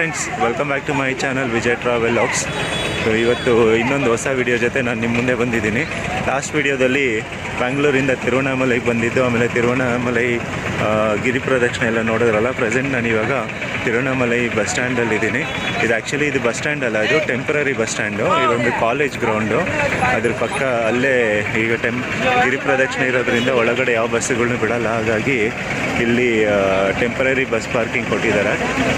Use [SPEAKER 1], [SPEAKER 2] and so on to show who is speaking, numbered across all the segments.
[SPEAKER 1] Friends, welcome back to my channel Vijay travel logs. ಇವತ್ತು ಇನ್ನೊಂದು ಹೊಸ ವಿಡಿಯೋ ಜೊತೆ ನಾನು ನಿಮ್ಮ ಮುಂದೆ ಬಂದಿದ್ದೀನಿ. ಲಾಸ್ಟ್ ವಿಡಿಯೋದಲ್ಲಿ ಬ್ಯಾಂಗ್ಳೂರಿಂದ ತಿರುವಣ್ಣಾಮಲೈಗೆ ಬಂದಿದ್ದು, ಆಮೇಲೆ ತಿರುವಣ್ಣಾಮಲೈ ಗಿರಿ ಪ್ರದಕ್ಷಿಣೆ ಎಲ್ಲ ನೋಡಿದ್ರಲ್ಲ. ಪ್ರೆಸೆಂಟ್ ನಾನು ಇವಾಗ ತಿರುವಣ್ಣಾಮಲೈ ಬಸ್ ಸ್ಟ್ಯಾಂಡಲ್ಲಿದ್ದೀನಿ. ಇದು ಆ್ಯಕ್ಚುಲಿ ಇದು ಬಸ್ ಸ್ಟ್ಯಾಂಡ್ ಅಲ್ಲ, ಇದು ಟೆಂಪ್ರರಿ ಬಸ್ ಸ್ಟ್ಯಾಂಡು. ಇದೊಂದು ಕಾಲೇಜ್ ಗ್ರೌಂಡು. ಅದ್ರ ಪಕ್ಕ ಅಲ್ಲೇ ಈಗ ಗಿರಿ ಪ್ರದಕ್ಷಿಣೆ ಇರೋದ್ರಿಂದ ಒಳಗಡೆ ಯಾವ ಬಸ್ಸುಗಳನ್ನೂ ಬಿಡಲ್ಲ. ಹಾಗಾಗಿ ಇಲ್ಲಿ ಟೆಂಪ್ರರಿ ಬಸ್ ಪಾರ್ಕಿಂಗ್ ಕೊಟ್ಟಿದ್ದಾರೆ.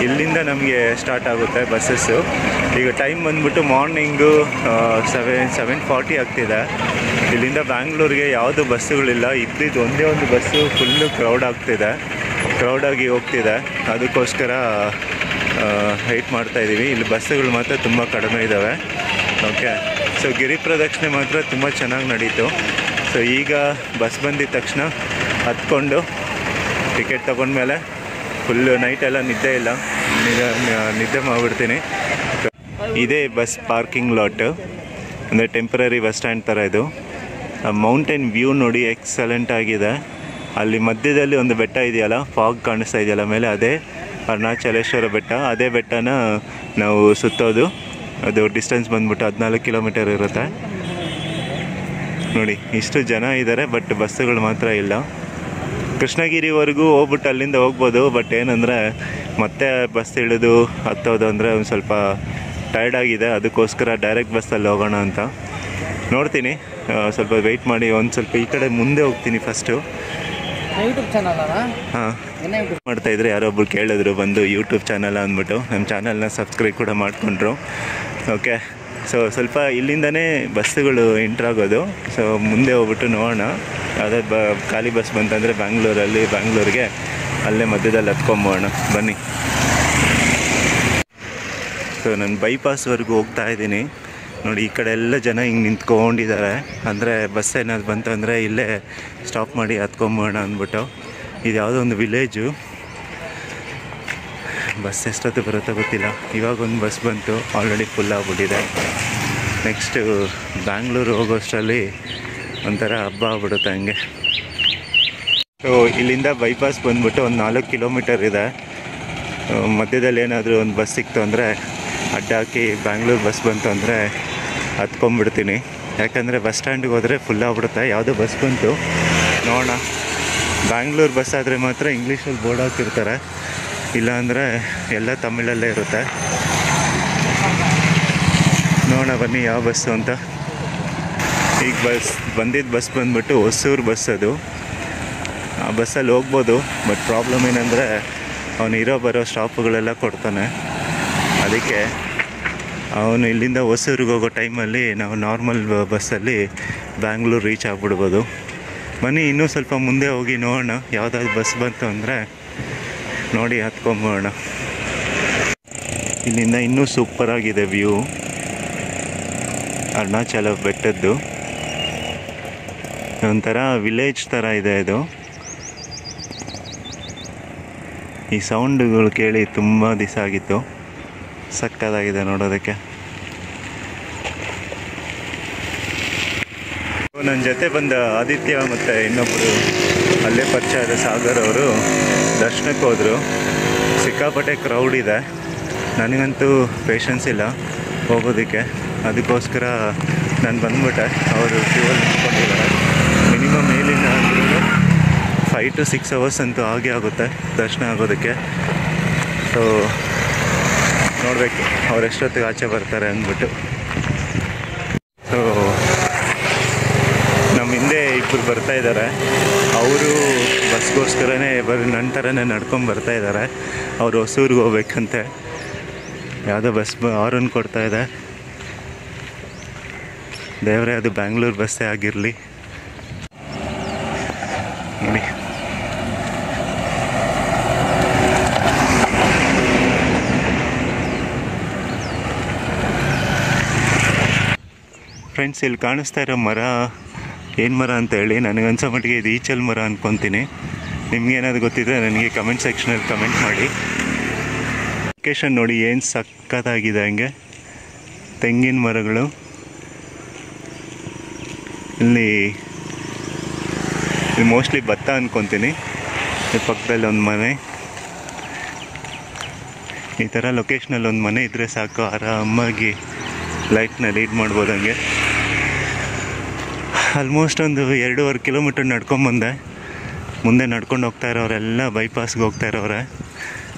[SPEAKER 1] ಇಲ್ಲಿಂದ ನಮಗೆ ಸ್ಟಾರ್ಟ್ ಆಗುತ್ತೆ ಬಸ್ಸಸ್ಸು. ಈಗ ಟೈಮ್ ಬಂದ್ಬಿಟ್ಟು ಮಾರ್ನಿಂಗು 7:40 ಆಗ್ತಿದೆ. ಇಲ್ಲಿಂದ ಬ್ಯಾಂಗ್ಳೂರಿಗೆ ಯಾವುದು ಬಸ್ಸುಗಳಿಲ್ಲ. ಇದ್ದಿದ್ದು ಒಂದೇ ಒಂದು ಬಸ್ಸು ಫುಲ್ಲು ಕ್ರೌಡಾಗಿ ಹೋಗ್ತಿದೆ. ಅದಕ್ಕೋಸ್ಕರ ವೆಯ್ಟ್ ಮಾಡ್ತಾಯಿದ್ದೀವಿ. ಇಲ್ಲಿ ಬಸ್ಸುಗಳು ಮಾತ್ರ ತುಂಬ ಕಡಿಮೆ ಇದ್ದಾವೆ. ಓಕೆ, ಸೊ ಗಿರಿ ಪ್ರದಕ್ಷಿಣೆ ಮಾತ್ರ ತುಂಬ ಚೆನ್ನಾಗಿ ನಡೀತು. ಸೊ ಈಗ ಬಸ್ ಬಂದಿದ ತಕ್ಷಣ ಹತ್ಕೊಂಡು ಟಿಕೆಟ್ ತೊಗೊಂಡ್ಮೇಲೆ ಫುಲ್ಲು ನೈಟೆಲ್ಲ ನಿದ್ದೆ ಇಲ್ಲ, ನಿದ್ದೆ ಮಾಡಿಬಿಡ್ತೀನಿ. ಇದೇ ಬಸ್ ಪಾರ್ಕಿಂಗ್ ಲಾಟು, ಅಂದರೆ ಟೆಂಪ್ರರಿ ಬಸ್ ಸ್ಟ್ಯಾಂಡ್ ಥರ ಇದು. ಮೌಂಟೇನ್ ವ್ಯೂ ನೋಡಿ ಎಕ್ಸಲೆಂಟ್ ಆಗಿದೆ. ಅಲ್ಲಿ ಮಧ್ಯದಲ್ಲಿ ಒಂದು ಬೆಟ್ಟ ಇದೆಯಲ್ಲ, ಫಾಗ್ ಕಾಣಿಸ್ತಾ ಇದೆಯಲ್ಲ ಮೇಲೆ, ಅದೇ ಅರುಣಾಚಲೇಶ್ವರ ಬೆಟ್ಟ. ಅದೇ ಬೆಟ್ಟನ ನಾವು ಸುತ್ತೋದು. ಅದು ಡಿಸ್ಟೆನ್ಸ್ ಬಂದ್ಬಿಟ್ಟು 14 ಕಿಲೋಮೀಟರ್ ಇರುತ್ತೆ. ನೋಡಿ ಇಷ್ಟು ಜನ ಇದ್ದಾರೆ, ಬಟ್ ಬಸ್ಸುಗಳು ಮಾತ್ರ ಇಲ್ಲ. ಕೃಷ್ಣಗಿರಿವರೆಗೂ ಹೋಗ್ಬಿಟ್ಟು ಅಲ್ಲಿಂದ ಹೋಗ್ಬೋದು. ಬಟ್ ಏನಂದರೆ ಮತ್ತೆ ಬಸ್ ಇಳಿದು ಹತ್ತೋದು ಅಂದರೆ ಒಂದು ಸ್ವಲ್ಪ ಟೈರ್ಡ್ ಆಗಿದೆ. ಅದಕ್ಕೋಸ್ಕರ ಡೈರೆಕ್ಟ್ ಬಸ್ಸಲ್ಲಿ ಹೋಗೋಣ ಅಂತ ನೋಡ್ತೀನಿ. ಸ್ವಲ್ಪ ವೆಯ್ಟ್ ಮಾಡಿ ಒಂದು ಸ್ವಲ್ಪ ಈ ಕಡೆ ಮುಂದೆ ಹೋಗ್ತೀನಿ ಫಸ್ಟು.
[SPEAKER 2] ಯೂಟ್ಯೂಬ್ ಚಾನಲ್
[SPEAKER 1] ಹಾಂ ಮಾಡ್ತಾಯಿದ್ರೆ ಯಾರೊಬ್ರು ಕೇಳಿದ್ರು ಬಂದು ಯೂಟ್ಯೂಬ್ ಚಾನಲ್ ಅಂದ್ಬಿಟ್ಟು. ನಮ್ಮ ಚಾನಲ್ನ ಸಬ್ಸ್ಕ್ರೈಬ್ ಕೂಡ ಮಾಡಿಕೊಂಡ್ರು. ಓಕೆ, ಸೊ ಸ್ವಲ್ಪ ಇಲ್ಲಿಂದನೇ ಬಸ್ಸುಗಳು ಎಂಟ್ರಾಗೋದು. ಸೊ ಮುಂದೆ ಹೋಗ್ಬಿಟ್ಟು ನೋಡೋಣ. ಅದೇ ಖಾಲಿ ಬಸ್ ಬಂತಂದರೆ ಬ್ಯಾಂಗ್ಳೂರಿಗೆ ಅಲ್ಲೇ ಮಧ್ಯದಲ್ಲಿ ಹತ್ಕೊಂಬೋಣ ಬನ್ನಿ. ಸೊ ನಾನು ಬೈಪಾಸ್ವರೆಗೂ ಹೋಗ್ತಾ ಇದ್ದೀನಿ. ನೋಡಿ ಈ ಕಡೆ ಎಲ್ಲ ಜನ ಹಿಂಗೆ ನಿಂತ್ಕೊಂಡಿದ್ದಾರೆ. ಅಂದರೆ ಬಸ್ ಏನಾದ್ರು ಬಂತಂದರೆ ಇಲ್ಲೇ ಸ್ಟಾಪ್ ಮಾಡಿ ಹತ್ಕೊಂಬೋಣ ಅಂದ್ಬಿಟ್ಟು. ಇದು ಯಾವುದೋ ಒಂದು ವಿಲೇಜು. ಬಸ್ ಎಷ್ಟೊತ್ತು ಬರುತ್ತೋ ಗೊತ್ತಿಲ್ಲ. ಇವಾಗ ಒಂದು ಬಸ್ ಬಂತು, ಆಲ್ರೆಡಿ ಫುಲ್ ಆಗಿಬಿಟ್ಟಿದೆ. ನೆಕ್ಸ್ಟು ಬ್ಯಾಂಗ್ಳೂರು ಹೋಗೋಷ್ಟರಲ್ಲಿ ಒಂಥರ ಹಬ್ಬ ಆಗ್ಬಿಡುತ್ತೆ ಹಂಗೆ. ಸೊ ಇಲ್ಲಿಂದ ಬೈಪಾಸ್ ಬಂದ್ಬಿಟ್ಟು ಒಂದು 4 ಕಿಲೋಮೀಟರ್ ಇದೆ. ಮಧ್ಯದಲ್ಲಿ ಏನಾದರೂ ಒಂದು ಬಸ್ ಸಿಕ್ತು ಅಂದರೆ ಅಡ್ಡ ಹಾಕಿ ಬ್ಯಾಂಗ್ಳೂರು ಬಸ್ ಬಂತು ಅಂದರೆ ಹತ್ಕೊಂಡ್ಬಿಡ್ತೀನಿ. ಯಾಕಂದರೆ ಬಸ್ ಸ್ಟ್ಯಾಂಡಿಗೆ ಹೋದರೆ ಫುಲ್ ಆಗ್ಬಿಡುತ್ತೆ. ಯಾವುದೋ ಬಸ್ ಬಂತು ನೋಡೋಣ. ಬ್ಯಾಂಗ್ಳೂರು ಬಸ್ ಆದರೆ ಮಾತ್ರ ಇಂಗ್ಲೀಷಲ್ಲಿ ಬೋರ್ಡ್ ಹಾಕಿರ್ತಾರೆ, ಇಲ್ಲಾಂದರೆ ಎಲ್ಲ ತಮಿಳಲ್ಲೇ ಇರುತ್ತೆ. ನೋಡೋಣ ಬನ್ನಿ ಯಾವ ಬಸ್ಸು ಅಂತ. ಈಗ ಬಂದಿದ್ದ ಬಸ್ ಬಂದ್ಬಿಟ್ಟು ಹೊಸೂರು ಬಸ್. ಅದು ಆ ಬಸ್ಸಲ್ಲಿ ಹೋಗ್ಬೋದು. ಬಟ್ ಪ್ರಾಬ್ಲಮ್ ಏನಂದರೆ ಅವನು ಬರೋ ಸ್ಟಾಪ್ಗಳೆಲ್ಲ ಕೊಡ್ತಾನೆ. ಅದಕ್ಕೆ ಅವನು ಇಲ್ಲಿಂದ ಹೊಸೂರಿಗೆ ಹೋಗೋ ಟೈಮಲ್ಲಿ ನಾವು ನಾರ್ಮಲ್ ಬಸ್ಸಲ್ಲಿ ಬ್ಯಾಂಗ್ಳೂರು ರೀಚ್ ಆಗಿಬಿಡ್ಬೋದು. ಬನ್ನಿ ಇನ್ನೂ ಸ್ವಲ್ಪ ಮುಂದೆ ಹೋಗಿ ನೋಡೋಣ. ಯಾವುದಾದ್ರು ಬಸ್ ಬಂತು ಅಂದರೆ ನೋಡಿ ಹತ್ಕೊಂಬೋಣ. ಇಲ್ಲಿಂದ ಇನ್ನೂ ಸೂಪರಾಗಿದೆ ವ್ಯೂ, ಅರುಣಾಚಲ ಬೆಟ್ಟದ್ದು. ಒಂಥರ ವಿಲೇಜ್ ಥರ ಇದೆ ಇದು. ಈ ಸೌಂಡುಗಳು ಕೇಳಿ ತುಂಬ ದಿವಸ ಆಗಿತ್ತು. ಸಕ್ಕತ್ತಾಗಿದೆ ನೋಡೋದಕ್ಕೆ. ನನ್ನ ಜೊತೆ ಬಂದ ಆದಿತ್ಯ ಮತ್ತು ಇನ್ನೊಬ್ಬರು ಅಲ್ಲೇ ಪರಿಚಯ ಆದ ಸಾಗರ್ ಅವರು ದರ್ಶನಕ್ಕೆ ಹೋದರು. ಸಿಕ್ಕಾಪಟ್ಟೆ ಕ್ರೌಡ್ ಇದೆ. ನನಗಂತೂ ಪೇಷನ್ಸ್ ಇಲ್ಲ ಹೋಗೋದಕ್ಕೆ. ಅದಕ್ಕೋಸ್ಕರ ನಾನು ಬಂದ್ಬಿಟ್ಟೆ. ಅವರು ಕ್ಯೂವಲ್ಲಿ ನಿಂತ್ಕೊಂಡಿದ್ದಾರೆ. ಮಿನಿಮಮ್ ಮೇಲಿನ ಅಂದ್ರೂ 5 to 6 hours ಅಂತೂ ಆಗೇ ಆಗುತ್ತೆ ದರ್ಶನ ಆಗೋದಕ್ಕೆ. ಸೊ ನೋಡಬೇಕು ಅವ್ರು ಎಷ್ಟೊತ್ತಿಗೆ ಆಚೆ ಬರ್ತಾರೆ ಅಂದ್ಬಿಟ್ಟು. ಸೊ ನಮ್ಮ ಹಿಂದೆ ಇಬ್ಬರು ಬರ್ತಾ ಇದ್ದಾರೆ. ಅವರು ಬಸ್ಗೋಸ್ಕರನೇ ನನ್ನ ಥರನೇ ನಡ್ಕೊಂಡು ಬರ್ತಾ ಇದ್ದಾರೆ. ಅವರು ಹೊಸೂರಿಗೆ ಹೋಗ್ಬೇಕಂತೆ. ಯಾವುದೋ ಬಸ್ ಹಾರನ್ ಕೊಡ್ತಾ ಇದೆ. ದೇವರೇ ಅದು ಬ್ಯಾಂಗ್ಳೂರು ಬಸ್ಸೇ ಆಗಿರಲಿ. ನೋಡಿ ಫ್ರೆಂಡ್ಸ್, ಇಲ್ಲಿ ಕಾಣಿಸ್ತಾ ಇರೋ ಮರ ಏನು ಮರ ಅಂತ ಹೇಳಿ ನನಗನ್ಸೋ ಮಟ್ಟಿಗೆ ಇದು ಈಚಲ್ ಮರ ಅಂದ್ಕೊತೀನಿ. ನಿಮ್ಗೇನಾದ್ರು ಗೊತ್ತಿದ್ರೆ ನನಗೆ ಕಮೆಂಟ್ ಸೆಕ್ಷನಲ್ಲಿ ಕಮೆಂಟ್ ಮಾಡಿ. ಲೊಕೇಶನ್ ನೋಡಿ ಏನು ಸಕ್ಕತ್ತಾಗಿದೆ. ಹಂಗೆ ತೆಂಗಿನ ಮರಗಳು. ಇಲ್ಲಿ ಮೋಸ್ಟ್ಲಿ ಭತ್ತ ಅಂದ್ಕೊತೀನಿ. ಪಕ್ಕದಲ್ಲಿ ಒಂದು ಮನೆ. ಈ ಥರ ಲೊಕೇಶ್ನಲ್ಲಿ ಒಂದು ಮನೆ ಇದ್ದರೆ ಸಾಕು, ಆರಾಮಾಗಿ ಲೈಫ್ನ ಲೀಡ್ ಮಾಡ್ಬೋದು. ಹಂಗೆ ಆಲ್ಮೋಸ್ಟ್ ಒಂದು 2.5 ಕಿಲೋಮೀಟರ್ ನಡ್ಕೊಂಬಂದೆ. ಮುಂದೆ ನಡ್ಕೊಂಡು ಹೋಗ್ತಾ ಇರೋರೆಲ್ಲ ಬೈಪಾಸ್ಗೆ ಹೋಗ್ತಾ ಇರೋರೆ.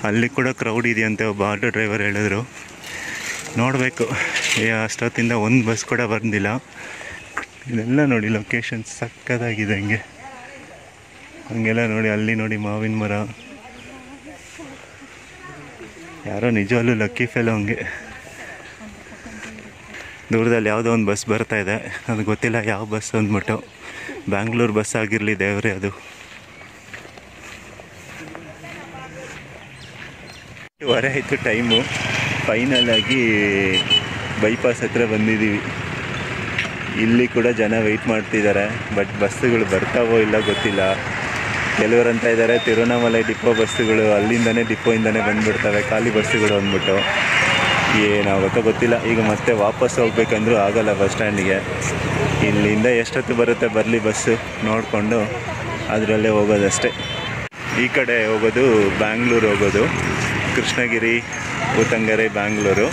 [SPEAKER 1] ಅಲ್ಲಿ ಕೂಡ ಕ್ರೌಡ್ ಇದೆಯಂತೆ, ಒಬ್ಬ ಆಟೋ ಡ್ರೈವರ್ ಹೇಳಿದ್ರು. ನೋಡಬೇಕು, ಅಷ್ಟೊತ್ತಿಂದ ಒಂದು ಬಸ್ ಕೂಡ ಬಂದಿಲ್ಲ. ಇದೆಲ್ಲ ನೋಡಿ ಲೊಕೇಶನ್ ಸಕ್ಕತ್ತಾಗಿದೆ. ಹಂಗೆಲ್ಲ ನೋಡಿ, ಅಲ್ಲಿ ನೋಡಿ ಮಾವಿನ ಮರ. ಯಾರೋ ನಿಜವಲ್ಲೂ ಲಕ್ಕಿ ಫೆಲೋ. ಹಂಗೆ ದೂರದಲ್ಲಿ ಯಾವುದೋ ಒಂದು ಬಸ್ ಬರ್ತಾ ಇದೆ, ಅದು ಗೊತ್ತಿಲ್ಲ ಯಾವ ಬಸ್ ಅಂದ್ಬಿಟ್ಟು. ಬ್ಯಾಂಗ್ಳೂರು ಬಸ್ ಆಗಿರಲಿ ದೇವರೇ ಅದು. ವರೆ ಆಯಿತು ಟೈಮು. ಫೈನಲ್ ಆಗಿ ಬೈಪಾಸ್ ಹತ್ರ ಬಂದಿದ್ದೀವಿ. ಇಲ್ಲಿ ಕೂಡ ಜನ ವೆಯ್ಟ್ ಮಾಡ್ತಿದ್ದಾರೆ, ಬಟ್ ಬಸ್ಸುಗಳು ಬರ್ತಾವೋ ಇಲ್ಲ ಗೊತ್ತಿಲ್ಲ. ಕೆಲವರು ಅಂತ ಇದ್ದಾರೆ ತಿರುವಣ್ಣಾಮಲೈ ಡಿಪೋ ಬಸ್ಸುಗಳು ಅಲ್ಲಿಂದನೇ ಡಿಪೋಯಿಂದನೇ ಬಂದುಬಿಡ್ತವೆ, ಖಾಲಿ ಬಸ್ಸುಗಳು ಅಂದ್ಬಿಟ್ಟು. ಏನಾಗುತ್ತೋ ಗೊತ್ತಿಲ್ಲ. ಈಗ ಮತ್ತೆ ವಾಪಸ್ ಹೋಗ್ಬೇಕಂದ್ರೂ ಆಗೋಲ್ಲ ಬಸ್ ಸ್ಟ್ಯಾಂಡಿಗೆ. ಇಲ್ಲಿಂದ ಎಷ್ಟೊತ್ತು ಬರುತ್ತೆ ಬರಲಿ ಬಸ್ಸು, ನೋಡಿಕೊಂಡು ಅದರಲ್ಲೇ ಹೋಗೋದಷ್ಟೇ. ಈ ಕಡೆ ಹೋಗೋದು ಬ್ಯಾಂಗ್ಳೂರು ಹೋಗೋದು, ಕೃಷ್ಣಗಿರಿ, ಊತಂಗೆರೆ, ಬ್ಯಾಂಗ್ಳೂರು.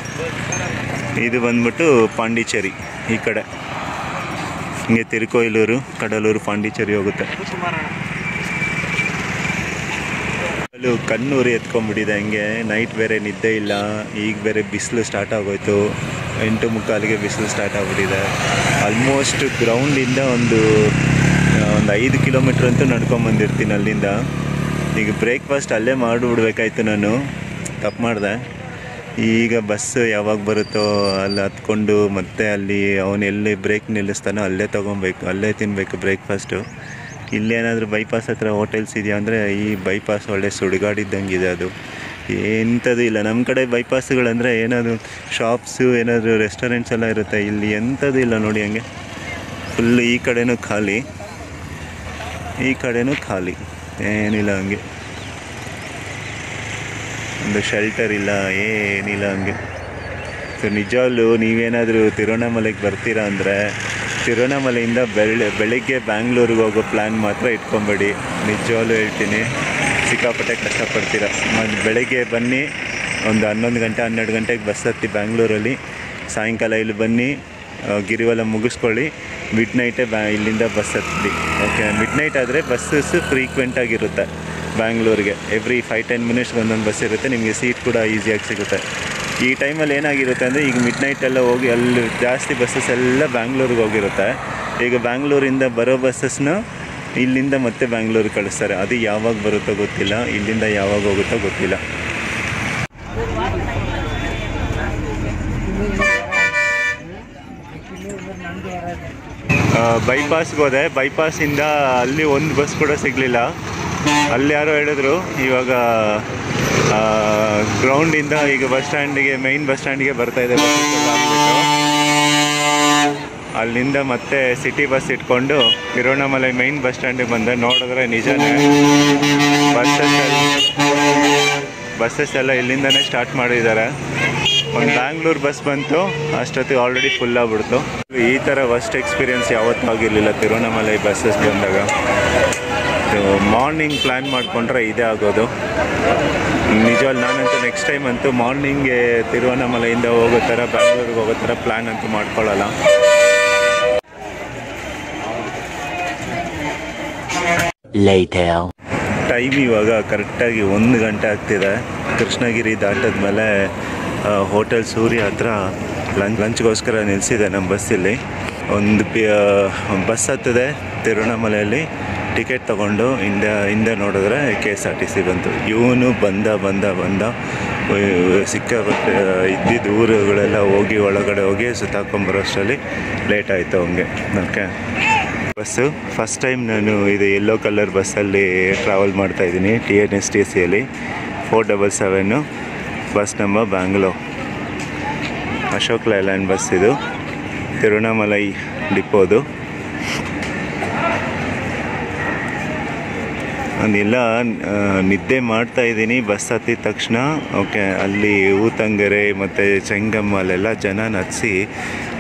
[SPEAKER 1] ಇದು ಬಂದ್ಬಿಟ್ಟು ಪಾಂಡಿಚೇರಿ ಈ ಕಡೆ. ಹಿಂಗೆ ತಿರುಕೊಯ್ಲೂರು, ಕಡಲೂರು, ಪಾಂಡಿಚೇರಿ ಹೋಗುತ್ತೆ. ಅಲ್ಲೂ ಕಣ್ಣೂರು ಎತ್ಕೊಂಡ್ಬಿಟ್ಟಿದೆ. ಹಂಗೆ ನೈಟ್ ಬೇರೆ ನಿದ್ದೆ ಇಲ್ಲ. ಈಗ ಬೇರೆ ಬಿಸಿಲು ಸ್ಟಾರ್ಟ್ ಆಗೋಯ್ತು. 8:45ಗೆ ಬಿಸಿಲು ಸ್ಟಾರ್ಟ್ ಆಗಿಬಿಟ್ಟಿದೆ. ಆಲ್ಮೋಸ್ಟ್ ಗ್ರೌಂಡಿಂದ ಒಂದು 5 ಕಿಲೋಮೀಟ್ರ್ ಅಂತೂ ನಡ್ಕೊಂಬಂದಿರ್ತೀನಿ ಅಲ್ಲಿಂದ. ಈಗ ಬ್ರೇಕ್ಫಾಸ್ಟ್ ಅಲ್ಲೇ ಮಾಡಿಬಿಡ್ಬೇಕಾಯ್ತು, ನಾನು ತಪ್ಪು ಮಾಡಿದೆ. ಈಗ ಬಸ್ಸು ಯಾವಾಗ ಬರುತ್ತೋ ಅಲ್ಲಿ ಹತ್ಕೊಂಡು ಮತ್ತೆ ಅಲ್ಲಿ ಅವನು ಎಲ್ಲಿ ಬ್ರೇಕ್ ನಿಲ್ಲಿಸ್ತಾನೋ ಅಲ್ಲೇ ತೊಗೊಬೇಕು, ಅಲ್ಲೇ ತಿನ್ನಬೇಕು ಬ್ರೇಕ್ಫಾಸ್ಟು. ಇಲ್ಲೇನಾದರೂ ಬೈಪಾಸ್ ಹತ್ರ ಹೋಟೆಲ್ಸ್ ಇದೆಯಾ ಅಂದರೆ ಈ ಬೈಪಾಸ್ ಒಳ್ಳೆ ಸುಡುಗಾಡಿದ್ದಂಗಿದೆ. ಅದು ಎಂಥದ್ದು ಇಲ್ಲ. ನಮ್ಮ ಕಡೆ ಬೈಪಾಸ್ಗಳಂದರೆ ಏನಾದರೂ ಶಾಪ್ಸು, ಏನಾದರೂ ರೆಸ್ಟೋರೆಂಟ್ಸ್ ಎಲ್ಲ ಇರುತ್ತೆ. ಇಲ್ಲಿ ಎಂಥದ್ದು ಇಲ್ಲ ನೋಡಿ. ಹಂಗೆ ಫುಲ್ಲು ಈ ಕಡೆನೂ ಖಾಲಿ, ಈ ಕಡೆನೂ ಖಾಲಿ, ಏನಿಲ್ಲ. ಹಂಗೆ ಒಂದು ಶೆಲ್ಟರ್ ಇಲ್ಲ, ಏನಿಲ್ಲ. ಹಂಗೆ ಸೊ ನಿಜವಲ್ಲೂ ನೀವೇನಾದರೂ ತಿರುವಣ್ಣಾಮಲೈಗೆ ಬರ್ತೀರಾ ಅಂದರೆ ತಿರುವಣ್ಣಾಮಲೈಯಿಂದ ಬೆಳಗ್ಗೆ ಬ್ಯಾಂಗ್ಳೂರಿಗೆ ಹೋಗೋ ಪ್ಲ್ಯಾನ್ ಮಾತ್ರ ಇಟ್ಕೊಬೇಡಿ. ನಿಜವಾಗ್ಲೂ ಹೇಳ್ತೀನಿ, ಸಿಕ್ಕಾಪಟ್ಟೆ ಕಷ್ಟಪಡ್ತೀರ. ಮತ್ತು ಬೆಳಗ್ಗೆ ಬನ್ನಿ, ಒಂದು 11 ಗಂಟೆ 12 ಗಂಟೆಗೆ ಬಸ್ ಹತ್ತಿ ಬ್ಯಾಂಗ್ಳೂರಲ್ಲಿ. ಸಾಯಂಕಾಲ ಇಲ್ಲಿ ಬನ್ನಿ, ಗಿರಿವಲ ಮುಗಿಸ್ಕೊಳ್ಳಿ. ಮಿಡ್ ನೈಟೇ ಇಲ್ಲಿಂದ ಬಸ್ ಹತ್ತಿ. ಓಕೆ, ಮಿಡ್ ನೈಟ್ ಆದರೆ ಬಸ್ಸಸ್ ಫ್ರೀಕ್ವೆಂಟಾಗಿರುತ್ತೆ ಬ್ಯಾಂಗ್ಳೂರಿಗೆ. ಎವ್ರಿ 5-10 ಮಿನಿಟ್ಸ್ಗೆ ಒಂದೊಂದು ಬಸ್ ಇರುತ್ತೆ. ನಿಮಗೆ ಸೀಟ್ ಕೂಡ ಈಸಿಯಾಗಿ ಸಿಗುತ್ತೆ. ಈ ಟೈಮಲ್ಲಿ ಏನಾಗಿರುತ್ತೆ ಅಂದರೆ ಈಗ ಮಿಡ್ ನೈಟೆಲ್ಲ ಹೋಗಿ ಅಲ್ಲಿ ಜಾಸ್ತಿ ಬಸ್ಸಸ್ ಎಲ್ಲ ಬ್ಯಾಂಗ್ಳೂರಿಗೆ ಹೋಗಿರುತ್ತೆ. ಈಗ ಬ್ಯಾಂಗ್ಳೂರಿಂದ ಬರೋ ಬಸ್ಸಸ್ನ ಇಲ್ಲಿಂದ ಮತ್ತೆ ಬ್ಯಾಂಗ್ಳೂರಿಗೆ ಕಳಿಸ್ತಾರೆ. ಅದು ಯಾವಾಗ ಬರುತ್ತೋ ಗೊತ್ತಿಲ್ಲ, ಇಲ್ಲಿಂದ ಯಾವಾಗ ಹೋಗುತ್ತೋ ಗೊತ್ತಿಲ್ಲ. ಬೈಪಾಸ್ಗೆ ಹೋದೆ. ಬೈಪಾಸಿಂದ ಅಲ್ಲಿ ಒಂದು ಬಸ್ ಕೂಡ ಸಿಗಲಿಲ್ಲ. ಅಲ್ಲಿ ಯಾರೋ ಹೇಳಿದ್ರು ಇವಾಗ ಗ್ರೌಂಡಿಂದ ಈಗ ಬಸ್ ಸ್ಟ್ಯಾಂಡಿಗೆ, ಮೈನ್ ಬಸ್ ಸ್ಟ್ಯಾಂಡಿಗೆ ಬರ್ತಾಯಿದೆ ಬಸ್ಸೆಲ್ಲ ಅಂದ್ಬಿಟ್ಟು. ಅಲ್ಲಿಂದ ಮತ್ತೆ ಸಿಟಿ ಬಸ್ ಇಟ್ಕೊಂಡು ತಿರುವಣ್ಣಾಮಲೈ ಮೈನ್ ಬಸ್ ಸ್ಟ್ಯಾಂಡಿಗೆ ಬಂದೆ. ನೋಡಿದ್ರೆ ನಿಜನೇ ಬಸ್ಸಸ್ ಎಲ್ಲ ಇಲ್ಲಿಂದನೇ ಸ್ಟಾರ್ಟ್ ಮಾಡಿದ್ದಾರೆ. ಒಂದು ಬ್ಯಾಂಗ್ಳೂರು ಬಸ್ ಬಂತು, ಅಷ್ಟೊತ್ತಿಗೆ ಆಲ್ರೆಡಿ ಫುಲ್ ಆಗ್ಬಿಡ್ತು. ಈ ಥರ ವರ್ಸ್ಟ್ ಎಕ್ಸ್ಪೀರಿಯೆನ್ಸ್ ಯಾವತ್ತೂ ಆಗಿರಲಿಲ್ಲ ತಿರುವಣ್ಣಾಮಲೈ ಬಸ್ಸಸ್ ಬಂದಾಗ. ಮಾರ್ನಿಂಗ್ ಪ್ಲ್ಯಾನ್ ಮಾಡಿಕೊಂಡ್ರೆ ಇದೇ ಆಗೋದು. ನಿಜವಲ್ಲ, ನಾನಂತೂ ನೆಕ್ಸ್ಟ್ ಟೈಮ್ ಅಂತೂ ಮಾರ್ನಿಂಗ್ಗೆ ತಿರುವಣ್ಣಾಮಲೈಯಿಂದ ಹೋಗೋ ಥರ, ಬ್ಯಾಂಗ್ಳೂರಿಗೆ ಹೋಗೋ ಥರ ಪ್ಲ್ಯಾನ್ ಅಂತೂ ಮಾಡ್ಕೊಳ್ಳಲ್ಲ. ಟೈಮ್ ಇವಾಗ ಕರೆಕ್ಟಾಗಿ 1 ಗಂಟೆ ಆಗ್ತಿದೆ. ಕೃಷ್ಣಗಿರಿ ದಾಟದ ಮೇಲೆ ಹೋಟೆಲ್ ಸೂರ್ಯ ಹತ್ರ ಲಂಚ್ಗೋಸ್ಕರ ನಿಲ್ಲಿಸಿದೆ ನಮ್ಮ ಬಸ್ಸಲ್ಲಿ. ಒಂದು ಬಸ್ ಹತ್ತದೆ ತಿರುವಣ್ಣಾಮಲೈಯಲ್ಲಿ. ಟಿಕೆಟ್ ತೊಗೊಂಡು ಹಿಂದೆ ನೋಡಿದ್ರೆ KSRTC ಬಂತು. ಇವನು ಬಂದ ಸಿಕ್ಕಾಪಟ್ಟೆ ಇದ್ದಿದ್ದು ಊರುಗಳೆಲ್ಲ ಹೋಗಿ ಒಳಗಡೆ ಹೋಗಿ ಸುತ್ತಾಕೊಂಬರೋಷ್ಟರಲ್ಲಿ ಲೇಟ್ ಆಯಿತು ಅವನಿಗೆ. ಓಕೆ, ಬಸ್ಸು ಫಸ್ಟ್ ಟೈಮ್ ನಾನು ಇದು ಯೆಲ್ಲೋ ಕಲರ್ ಬಸ್ಸಲ್ಲಿ ಟ್ರಾವೆಲ್ ಮಾಡ್ತಾಯಿದ್ದೀನಿ. TNSTCಯಲ್ಲಿ 477 bus number Bangalore. Ashok Leyland bus ಇದು, ತಿರುವಣ್ಣಾಮಲೈ ಡಿಪೋದು. ನಾನೆಲ್ಲ ನಿದ್ದೆ ಮಾಡ್ತಾಯಿದ್ದೀನಿ ಬಸ್ ಹತ್ತಿದ ತಕ್ಷಣ. ಓಕೆ, ಅಲ್ಲಿ ಊತಂಗೆರೆ ಮತ್ತು ಚೆಂಗಮ್ಮಲ್ಲೆಲ್ಲ ಜನ ನಚ್ಚಿಸಿ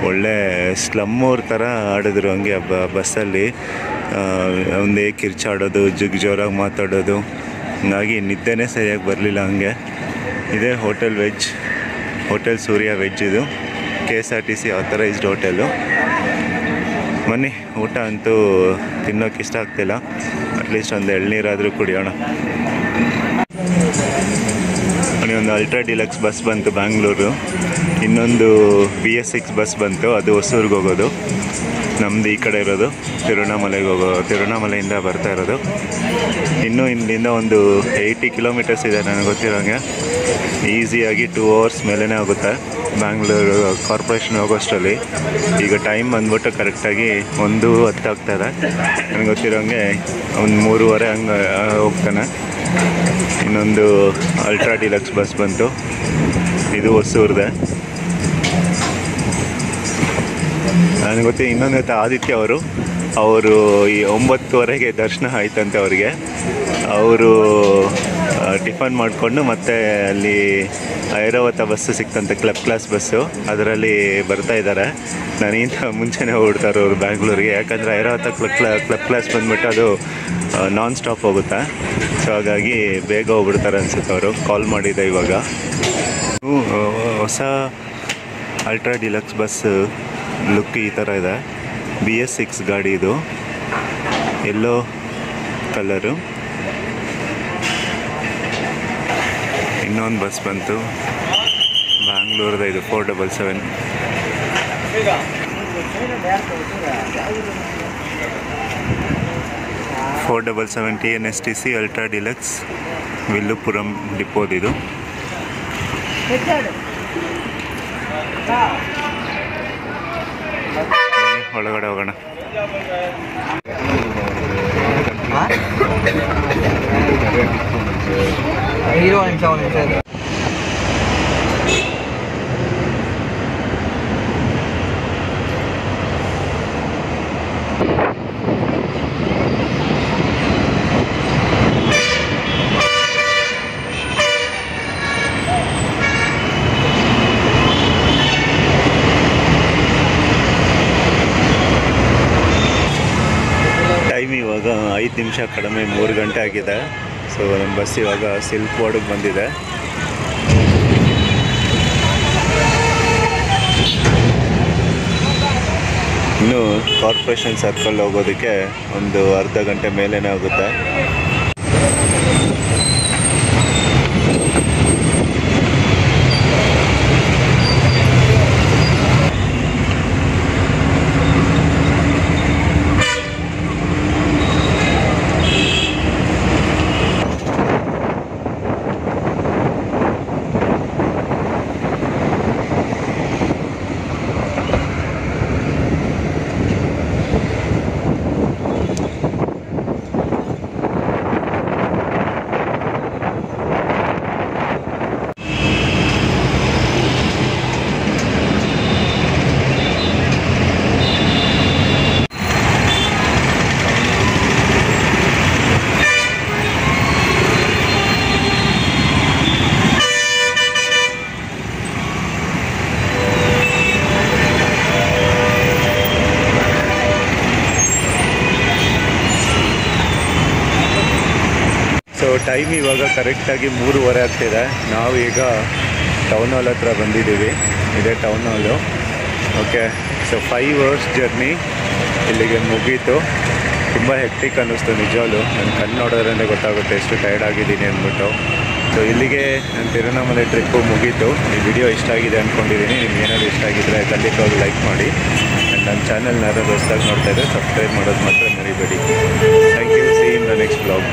[SPEAKER 1] ಒಳ್ಳೆ ಸ್ಲಮ್ಮೋರ್ ಥರ ಆಡಿದ್ರು. ಹಂಗೆ ಬಸ್ಸಲ್ಲಿ ಒಂದೇ ಕಿರ್ಚಾಡೋದು, ಜೋರಾಗಿ ಮಾತಾಡೋದು. ಹಂಗಾಗಿ ನಿದ್ದೆನೇ ಸರಿಯಾಗಿ ಬರಲಿಲ್ಲ. ಹಂಗೆ ಇದೇ ಹೋಟೆಲ್ ಸೂರ್ಯ ವೆಜ್. ಇದು KSRTC ಆಥರೈಸ್ಡ್ ಹೋಟೆಲು. ಬನ್ನಿ, ಊಟ ಅಂತೂ ತಿನ್ನೋಕೆ ಇಷ್ಟ ಆಗ್ತಿಲ್ಲ, ಅಟ್ಲೀಸ್ಟ್ ಒಂದು ಎಳ್ನೀರಾದರೂ ಕುಡಿಯೋಣ. ಒಂದು ಅಲ್ಟ್ರಾ ಡಿಲಕ್ಸ್ ಬಸ್ ಬಂತು ಬ್ಯಾಂಗ್ಳೂರು, ಇನ್ನೊಂದು BS6 ಬಸ್ ಬಂತು, ಅದು ಹೊಸೂರಿಗೆ ಹೋಗೋದು. ನಮ್ಮದು ಈ ಕಡೆ ಇರೋದು ತಿರುವಣ್ಣಾಮಲೆಯಿಂದ ಬರ್ತಾ ಇರೋದು. ಇನ್ನೂ ಇಲ್ಲಿಂದ ಒಂದು 80 ಕಿಲೋಮೀಟರ್ಸ್ ಇದೆ ನನಗೆ ಗೊತ್ತಿರೋಂಗೆ. ಈಸಿಯಾಗಿ 2 hours ಮೇಲೇ ಆಗುತ್ತೆ ಬ್ಯಾಂಗ್ಳೂರು ಕಾರ್ಪೊರೇಷನ್ ಹೋಗೋಷ್ಟರಲ್ಲಿ. ಈಗ ಟೈಮ್ ಬಂದ್ಬಿಟ್ಟು ಕರೆಕ್ಟಾಗಿ 1:10 ಆಗ್ತಾಯಿದೆ. ನನಗೆ ಗೊತ್ತಿರೋಂಗೆ ಒಂದು 3:15 ಹಂಗೆ ಹೋಗ್ತಾನೆ. ಇನ್ನೊಂದು ಅಲ್ಟ್ರಾ ಡಿಲಕ್ಸ್ ಬಸ್ ಬಂತು, ಇದು ಹೊಸೂರ್ದೆ. ನನಗೆ ಗೊತ್ತಿ ಇನ್ನೊಂದು ಗೊತ್ತಾ, ಆದಿತ್ಯ ಅವರು ಈ 9:15ಗೆ ದರ್ಶನ ಆಯ್ತಂತೆ ಅವ್ರಿಗೆ. ಅವರು ಟಿಫನ್ ಮಾಡಿಕೊಂಡು ಮತ್ತೆ ಅಲ್ಲಿ ಐರಾವತ ಬಸ್ಸು ಸಿಕ್ತಂತೆ, ಕ್ಲಾಸ್ ಬಸ್ಸು, ಅದರಲ್ಲಿ ಬರ್ತಾ ಇದ್ದಾರೆ. ನನಗಿಂತ ಮುಂಚೆನೇ ಹೊರಡ್ತಾರೆ ಅವರು ಬ್ಯಾಂಗ್ಳೂರಿಗೆ. ಯಾಕಂದರೆ ಐರಾವತ ಕ್ಲಾಸ್ ಬಂದುಬಿಟ್ಟು ಅದು ನಾನ್ ಸ್ಟಾಪ್ ಹೋಗುತ್ತೆ. ಸೊ ಹಾಗಾಗಿ ಬೇಗ ಹೋಗ್ಬಿಡ್ತಾರೆ ಅನ್ಸುತ್ತೆ. ಅವರು ಕಾಲ್ ಮಾಡಿದ್ದೆ ಇವಾಗ. ಹೊಸ ಅಲ್ಟ್ರಾ ಡಿಲಕ್ಸ್ ಬಸ್ ಲುಕ್ ಈ ಥರ ಇದೆ. BS6 ಗಾಡಿ ಇದು, ಯೆಲ್ಲೋ ಕಲರು. ಇನ್ನೊಂದು ಬಸ್ ಬಂತು ಬ್ಯಾಂಗ್ಳೂರ್ದು, ಇದು 477. 477 TNSTC ಅಲ್ಟ್ರಾ ಡಿಲಕ್ಸ್ ವಿಲ್ಲುಪುರಂ ಡಿಪೋದಿದು. ಒಳಗಡೆ ಹೋಗೋಣ. ಟೈಮ್ ಇವಾಗ 5 ನಿಮಿಷ ಕಡಿಮೆ 3 ಗಂಟೆ ಆಗಿದೆ. ಸೊ ನಮ್ಮ ಬಸ್ ಇವಾಗ ಸಿಲ್ಕ್ ಬೋರ್ಡಿಗೆ ಬಂದಿದೆ. ಇನ್ನು ಕಾರ್ಪೊರೇಷನ್ ಸರ್ಕಲ್ ಹೋಗೋದಕ್ಕೆ ಒಂದು ಅರ್ಧ ಗಂಟೆ ಮೇಲೇ ಆಗುತ್ತೆ. ಸೊ ಟೈಮ್ ಇವಾಗ ಕರೆಕ್ಟಾಗಿ 3:15 ಆಗ್ತಿದೆ. ನಾವು ಈಗ ಟೌನ್ ಹಾಲ್ ಹತ್ರ ಬಂದಿದ್ದೀವಿ. ಇದೇ ಟೌನ್ ಹಾಲು. ಓಕೆ, ಸೊ 5 hours ಜರ್ನಿ ಇಲ್ಲಿಗೆ ಮುಗೀತು. ತುಂಬ ಹೆಕ್ಟಿಕ್ ಅನ್ನಿಸ್ತು ನಿಜವಾಗ್ಲೂ. ನನ್ನ ಕಣ್ಣು ನೋಡೋದ್ರಿಂದ ಗೊತ್ತಾಗುತ್ತೆ ಎಷ್ಟು ಟೈರ್ಡ್ ಆಗಿದ್ದೀನಿ ಅಂದ್ಬಿಟ್ಟು. ಸೊ ಇಲ್ಲಿಗೆ ನನ್ನ ತಿರುವಣ್ಣಾಮಲೈ ಟ್ರಿಪ್ಪು ಮುಗೀತು. ಈ ವಿಡಿಯೋ ಇಷ್ಟ ಆಗಿದೆ ಅಂದ್ಕೊಂಡಿದ್ದೀನಿ. ನಿಮ್ಗೆ ಏನಾದರೂ ಇಷ್ಟ ಆಗಿದ್ದರೆ ಖಂಡಿತವಾಗಿ ಲೈಕ್ ಮಾಡಿ. ಆ್ಯಂಡ್ ನನ್ನ ಚಾನಲ್ನ ಯಾರು ಹೊಸದಾಗಿ ನೋಡ್ತಾಯಿದ್ರೆ ಸಬ್ಸ್ಕ್ರೈಬ್ ಮಾಡೋದು ಮಾತ್ರ ಮರಿಬೇಡಿ. Thank you. See in the next blog.